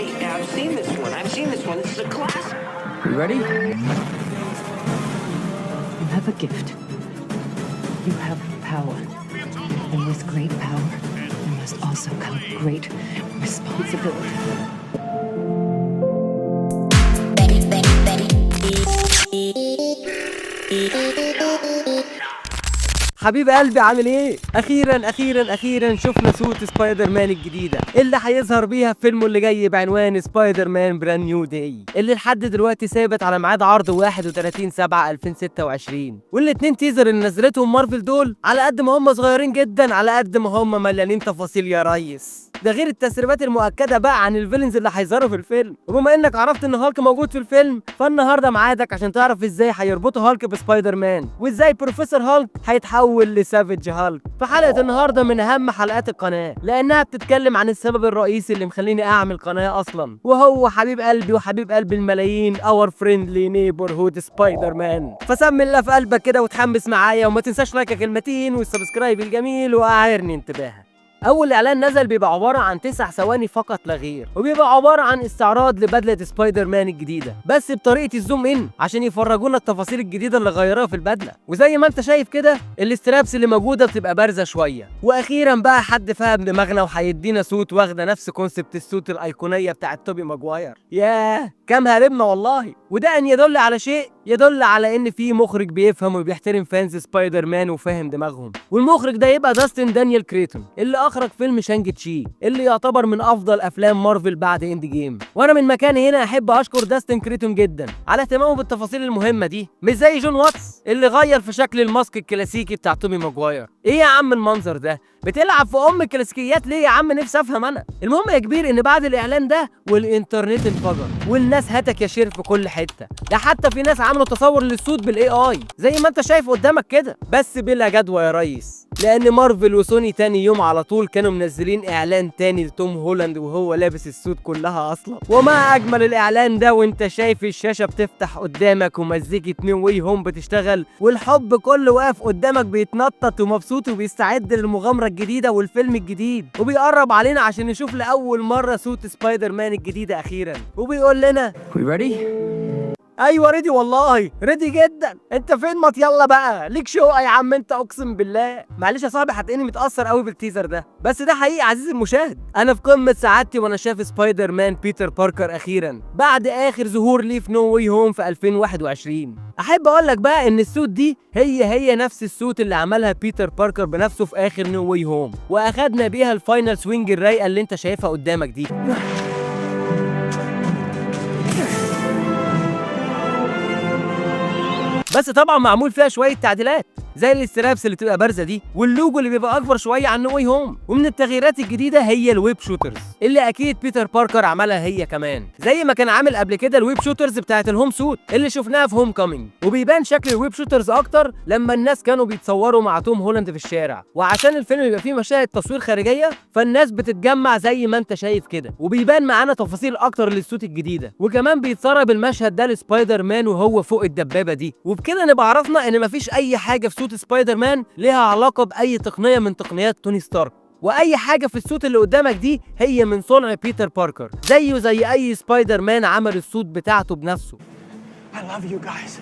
Hey, I've seen this one. This is a classic. You ready? You have a gift. You have power. And with great power, there must also come great responsibility. حبيب قلبي عامل ايه؟ اخيرا شفنا سوت سبايدر مان الجديده اللي هيظهر بيها في فيلمه اللي جاي بعنوان سبايدر مان براند نيو داي، اللي لحد دلوقتي ثابت على ميعاد عرض 31/7/2026. والاتنين تيزر اللي نزلتهم مارفل دول على قد ما هم صغيرين جدا على قد ما هم مليانين تفاصيل يا ريس. ده غير التسريبات المؤكده بقى عن الفيلنز اللي هيظهروا في الفيلم. وبما انك عرفت ان هالك موجود في الفيلم، فالنهارده ميعادك عشان تعرف ازاي هيربطوا هالك بسبايدر مان، وازاي بروفيسور هالك هيتحول لسافيج هالك في حلقه النهارده من اهم حلقات القناه، لانها بتتكلم عن السبب الرئيسي اللي مخليني اعمل قناه اصلا، وهو حبيب قلبي وحبيب قلب الملايين اور فريندلي نيبرهود سبايدر مان. فسمي الله في قلبك كده وتحمس معايا، وما تنساش لايك المتين والسبسكرايب الجميل واعيرني انتباهك. اول اعلان نزل بيبقى عباره عن 9 ثواني فقط لا غير، وبيبقى عباره عن استعراض لبدله سبايدر مان الجديده بس بطريقه الزوم ان عشان يفرجونا التفاصيل الجديده اللي غيروها في البدله. وزي ما انت شايف كده الاسترابس اللي موجوده بتبقى بارزه شويه. واخيرا بقى حد فهم دماغنا وهيدينا سوت واخده نفس كونسبت السوت الايقونيه بتاعت توبي ماجواير. ياه كام هربنا والله. وده ان يدل على شيء، يدل على ان في مخرج بيفهم وبيحترم فانز سبايدر مان وفاهم دماغهم، والمخرج ده يبقى داستن دانيال كريتون اللي اخرج فيلم شانج تشي اللي يعتبر من افضل افلام مارفل بعد اند جيم. وانا من مكاني هنا احب اشكر داستن كريتون جدا على اهتمامه بالتفاصيل المهمه دي، مش زي جون واتس اللي غير في شكل الماسك الكلاسيكي بتاع توبي ماجواير. ايه يا عم المنظر ده؟ بتلعب في الكلاسيكيات ليه يا عم؟ نفسي افهم انا. المهم يا كبير ان بعد الاعلان ده والانترنت انفجر والناس هتك يا شير في كل حته، ده حتى في ناس عملوا تصور للسود بالاي اي زي ما انت شايف قدامك كده، بس بلا جدوى يا ريس، لان مارفل وسوني تاني يوم على طول كانوا منزلين اعلان تاني لتوم هولاند وهو لابس السود كلها اصلا. وما اجمل الاعلان ده وانت شايف الشاشه بتفتح قدامك ومزيكه نيو واي هوم بتشتغل والحب كله واقف قدامك بيتنطط ومبسوط وبيستعد للمغامره الجديده والفيلم الجديد، وبيقرب علينا عشان نشوف لاول مره سوت سبايدر مان الجديده اخيرا، وبيقول لنا We ready؟ ايوه ريدي والله ريدي جدا. انت فين؟ ما يلا بقى ليك شقه يا عم انت، اقسم بالله. معلش يا صاحبي هتلاقيني متاثر قوي بالتيزر ده، بس ده حقيقي عزيزي المشاهد. انا في قمه سعادتي وانا شايف سبايدر مان بيتر باركر اخيرا بعد اخر ظهور ليه في نو واي هوم في 2021. احب اقول لك بقى ان السوت دي هي نفس السوت اللي عملها بيتر باركر بنفسه في اخر نو واي هوم، واخدنا بيها الفاينل سوينج الرايقه اللي انت شايفها قدامك دي. بس طبعا معمول فيها شويه تعديلات زي الاسترابس اللي بتبقى بارزه دي، واللوجو اللي بيبقى اكبر شويه عن نو واي هوم. ومن التغييرات الجديده هي الويب شوترز اللي اكيد بيتر باركر عملها هي كمان، زي ما كان عامل قبل كده الويب شوترز بتاعت الهوم سوت اللي شفناها في هوم كامينج. وبيبان شكل الويب شوترز اكتر لما الناس كانوا بيتصوروا مع توم هولاند في الشارع، وعشان الفيلم يبقى فيه مشاهد تصوير خارجيه فالناس بتتجمع زي ما انت شايف كده، وبيبان معانا تفاصيل اكتر للسوت الجديده. وكمان بيتسرب المشهد ده لسبايدر مان وهو فوق الدبابه دي، وبكده نبقى عرفنا ان مفيش اي حاجه في سوت سبايدر مان ليها علاقه باي تقنيه من تقنيات توني ستارك، واي حاجه في السوت اللي قدامك دي هي من صنع بيتر باركر زيه زي اي سبايدر مان عمل السوت بتاعته بنفسه. I love you guys.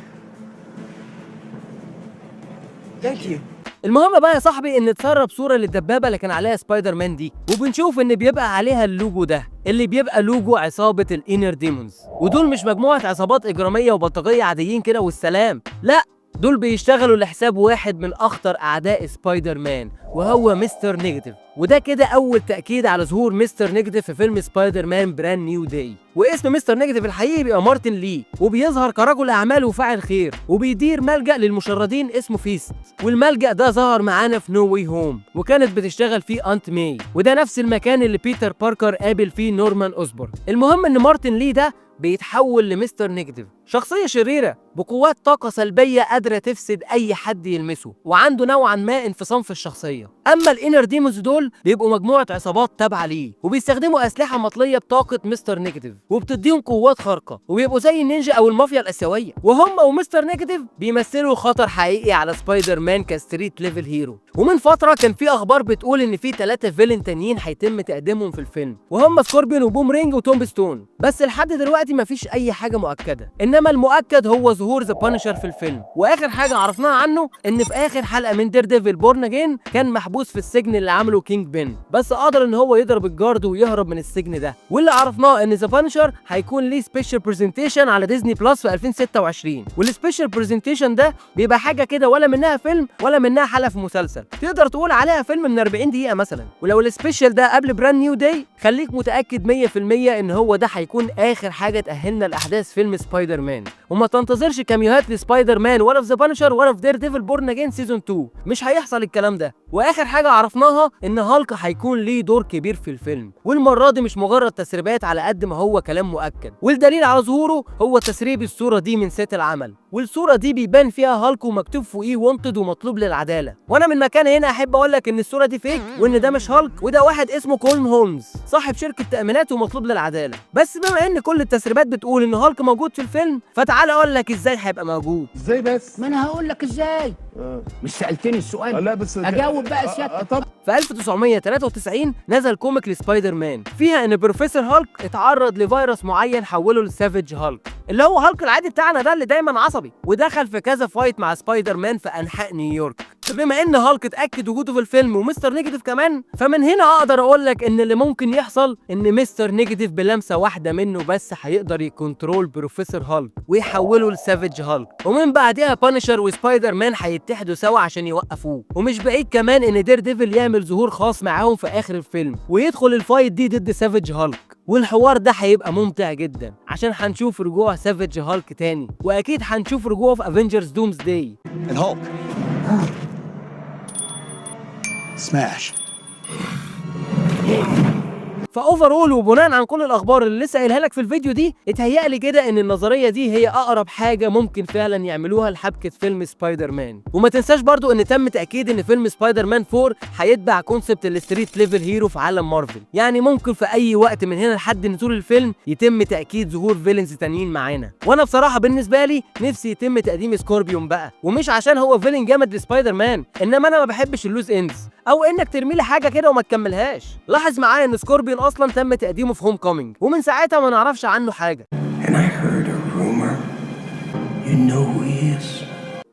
Thank you. المهم بقى يا صاحبي ان اتسرب صوره للدبابه اللي كان عليها سبايدر مان دي، وبنشوف ان بيبقى عليها اللوجو ده اللي بيبقى لوجو عصابه الانر ديمونز، ودول مش مجموعه عصابات اجراميه وبلطجيه عاديين كده والسلام، لا دول بيشتغلوا لحساب واحد من اخطر اعداء سبايدر مان وهو مستر نيجاتيف. وده كده اول تاكيد على ظهور مستر نيجاتيف في فيلم سبايدر مان براند نيو داي. واسم مستر نيجاتيف الحقيقي بيبقى مارتن لي، وبيظهر كرجل اعمال وفاعل خير، وبيدير ملجأ للمشردين اسمه فيست. والملجأ ده ظهر معانا في نو واي هوم وكانت بتشتغل فيه انت ماي، وده نفس المكان اللي بيتر باركر قابل فيه نورمان اوسبورن. المهم ان مارتن لي ده بيتحول لمستر نيجاتيف شخصية شريرة بقوات طاقة سلبية قادرة تفسد أي حد يلمسه، وعنده نوعا ما انفصام في الشخصية. أما الإنر ديمونز دول بيبقوا مجموعة عصابات تابعة ليه، وبيستخدموا أسلحة مطلية بطاقة مستر نيجاتيف، وبتديهم قوات خارقة، وبيبقوا زي النينجا أو المافيا الآسيوية. وهم ومستر نيجاتيف بيمثلوا خطر حقيقي على سبايدر مان كستريت ليفل هيرو. ومن فترة كان في أخبار بتقول إن في 3 فيلن تانيين هيتم تقديمهم في الفيلم، وهم سكوربيون وبومرينج وتوم ستون. بس لحد دلوقتي مفيش أي حاجة مؤكدة، إنما المؤكد هو ظهور ذا بانشر في الفيلم. واخر حاجه عرفناها عنه ان في اخر حلقه من دير ديفل بورن اجين كان محبوس في السجن اللي عمله كينج بن، بس قدر ان هو يضرب الجارد ويهرب من السجن ده. واللي عرفناه ان ذا بانشر هيكون ليه سبيشال برزنتيشن على ديزني بلس في 2026، والسبيشال برزنتيشن ده بيبقى حاجه كده ولا منها فيلم ولا منها حلقه في مسلسل، تقدر تقول عليها فيلم من 40 دقيقه مثلا. ولو السبيشال ده قبل براند نيو داي خليك متاكد 100% ان هو ده هيكون اخر حاجه تاهلنا لاحداث فيلم سبايدر مان. وما تنتظرش كاميوهات لسبايدر مان ولا في ذا بانشر ولا في دير ديفل بورن اجين سيزون 2، مش هيحصل الكلام ده. واخر حاجه عرفناها ان هالك هيكون ليه دور كبير في الفيلم، والمره دي مش مجرد تسريبات على قد ما هو كلام مؤكد. والدليل على ظهوره هو تسريب الصوره دي من سيت العمل، والصوره دي بيبان فيها هالك ومكتوب فوقيه وانتد ومطلوب للعداله. وانا من مكان هنا احب اقول لك ان الصوره دي فيك، وان ده مش هالك، وده واحد اسمه كولن هولمز صاحب شركه تامينات ومطلوب للعداله. بس بما ان كل التسريبات بتقول ان هالك موجود في الفيلم، فتعال اقول لك ازاي هيبقى موجود. ازاي بس؟ ما انا هقول لك ازاي. مش سألتني السؤال؟ لا بس اجاوب بقى سيادتك. طب في 1993 نزل كوميك لسبايدر مان فيها ان بروفيسور هالك اتعرض لفيروس معين حوله لسافيج هالك، اللي هو هالك العادي بتاعنا ده اللي دايما عصبي، ودخل في كذا فايت مع سبايدر مان في انحاء نيويورك. فبما ان هالك اتاكد وجوده في الفيلم ومستر نيجاتيف كمان، فمن هنا اقدر اقول لك ان اللي ممكن يحصل ان مستر نيجاتيف بلمسه واحده منه بس هيقدر يكنترول بروفيسور هالك ويحوله لسافيج هالك، ومن بعدها بانشر وسبايدر مان هيتحدوا سوا عشان يوقفوه. ومش بعيد كمان ان دير ديفل يعمل ظهور خاص معاهم في اخر الفيلم ويدخل الفايت دي ضد سافيج هالك، والحوار ده هيبقى ممتع جدا عشان هنشوف رجوع سافيج هالك تاني، واكيد هنشوف رجوعه في افنجرز دومز داي. الهولك سماش. فاوفرول وبناء عن كل الاخبار اللي لسه قايلها لك في الفيديو دي، اتهيألي كده ان النظريه دي هي اقرب حاجه ممكن فعلا يعملوها لحبكه فيلم سبايدر مان. وما تنساش برضو ان تم تاكيد ان فيلم سبايدر مان 4 هيتبع كونسبت الستريت ليفل هيرو في عالم مارفل، يعني ممكن في اي وقت من هنا لحد نزول الفيلم يتم تاكيد ظهور فيلنز تانيين معانا. وانا بصراحه بالنسبه لي نفسي يتم تقديم سكوربيون بقى، ومش عشان هو فيلن جامد لسبايدر مان، انما انا ما بحبش اللوز اندز او انك ترمي لي حاجه كده وما تكملهاش. لاحظ معايا ان سكوربيون اصلا تم تقديمه في هوم كومينج، ومن ساعتها ما نعرفش عنه حاجه. And I heard a rumor. You know who he is?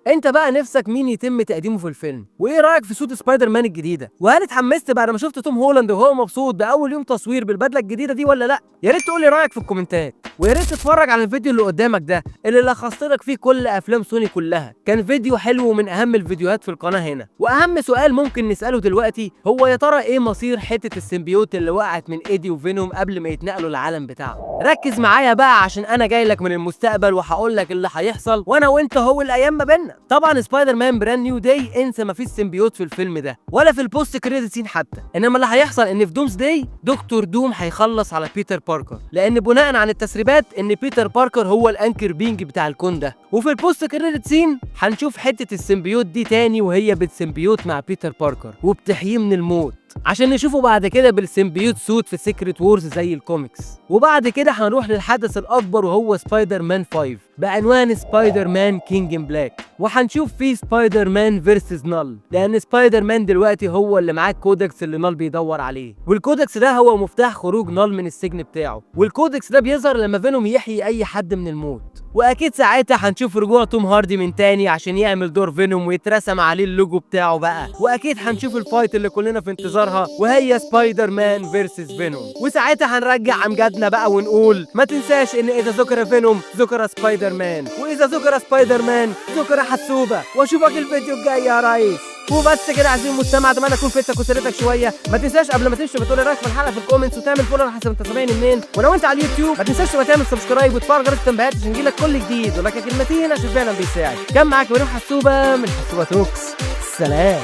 انت بقى نفسك مين يتم تقديمه في الفيلم؟ وايه رايك في صوت سبايدر مان الجديده؟ وهل اتحمست بعد ما شفت توم هولاند وهو مبسوط باول يوم تصوير بالبدله الجديده دي ولا لا؟ يا ريت تقول لي رايك في الكومنتات، ويا ريت تتفرج على الفيديو اللي قدامك ده اللي لخصت لك فيه كل افلام سوني كلها، كان فيديو حلو ومن اهم الفيديوهات في القناه هنا. واهم سؤال ممكن نساله دلوقتي هو يا ترى ايه مصير حته السيمبيوت اللي وقعت من ايدي وفينوم قبل ما يتنقلوا العالم بتاعهم؟ ركز معايا بقى عشان انا جاي لك من المستقبل وهقول لك اللي هيحصل، وانا وانت هو الايام ما بيننا. طبعا سبايدر مان براند نيو داي انسى ما فيش سيمبيوت في الفيلم ده ولا في البوست كريدت سين حتى، انما اللي هيحصل ان في دومز داي دكتور دوم هيخلص على بيتر باركر، لان بناء عن التسريبات ان بيتر باركر هو الانكر بينج بتاع الكون ده. وفي البوست كريدت سين هنشوف حته السيمبيوت دي تاني وهي بتسيمبيوت مع بيتر باركر وبتحييه من الموت، عشان نشوفه بعد كده بالسيمبيوت سوت في سيكريت وورز زي الكوميكس. وبعد كده هنروح للحدث الاكبر وهو سبايدر مان 5 بعنوان سبايدر مان كينج ان بلاك، وهنشوف فيه سبايدر مان فيرسز نال، لان سبايدر مان دلوقتي هو اللي معاه الكودكس اللي نال بيدور عليه، والكودكس ده هو مفتاح خروج نال من السجن بتاعه، والكودكس ده بيظهر لما فينوم يحيي اي حد من الموت. واكيد ساعتها هنشوف رجوع توم هاردي من تاني عشان يعمل دور فينوم ويترسم عليه اللوجو بتاعه بقى، واكيد هنشوف الفايت اللي كلنا في انتظارها وهي سبايدر مان فيرسز فينوم. وساعتها هنرجع امجادنا بقى ونقول ما تنساش ان اذا ذكر فينوم ذكر سبايدر مان، واذا ذكر سبايدر مان ذكر حسوبه. واشوفك الفيديو الجاي يا ريس. وبس كده عايزين المستمع، اتمنى اكون فدتك وسليتك شويه. ما تنساش قبل ما تمشي بتقول لي رايك في الحلقه في الكومنتس وتعمل فولو على حسب انت سامعني منين، ولو انت على اليوتيوب ما تنساش تبقى تعمل سبسكرايب وتفعل جرس التنبيهات عشان يجيلك كل جديد، ولك كلمتين عشان فعلا بيساعد. كان معاك مريم حسوبه من حسوبه توكس، سلام.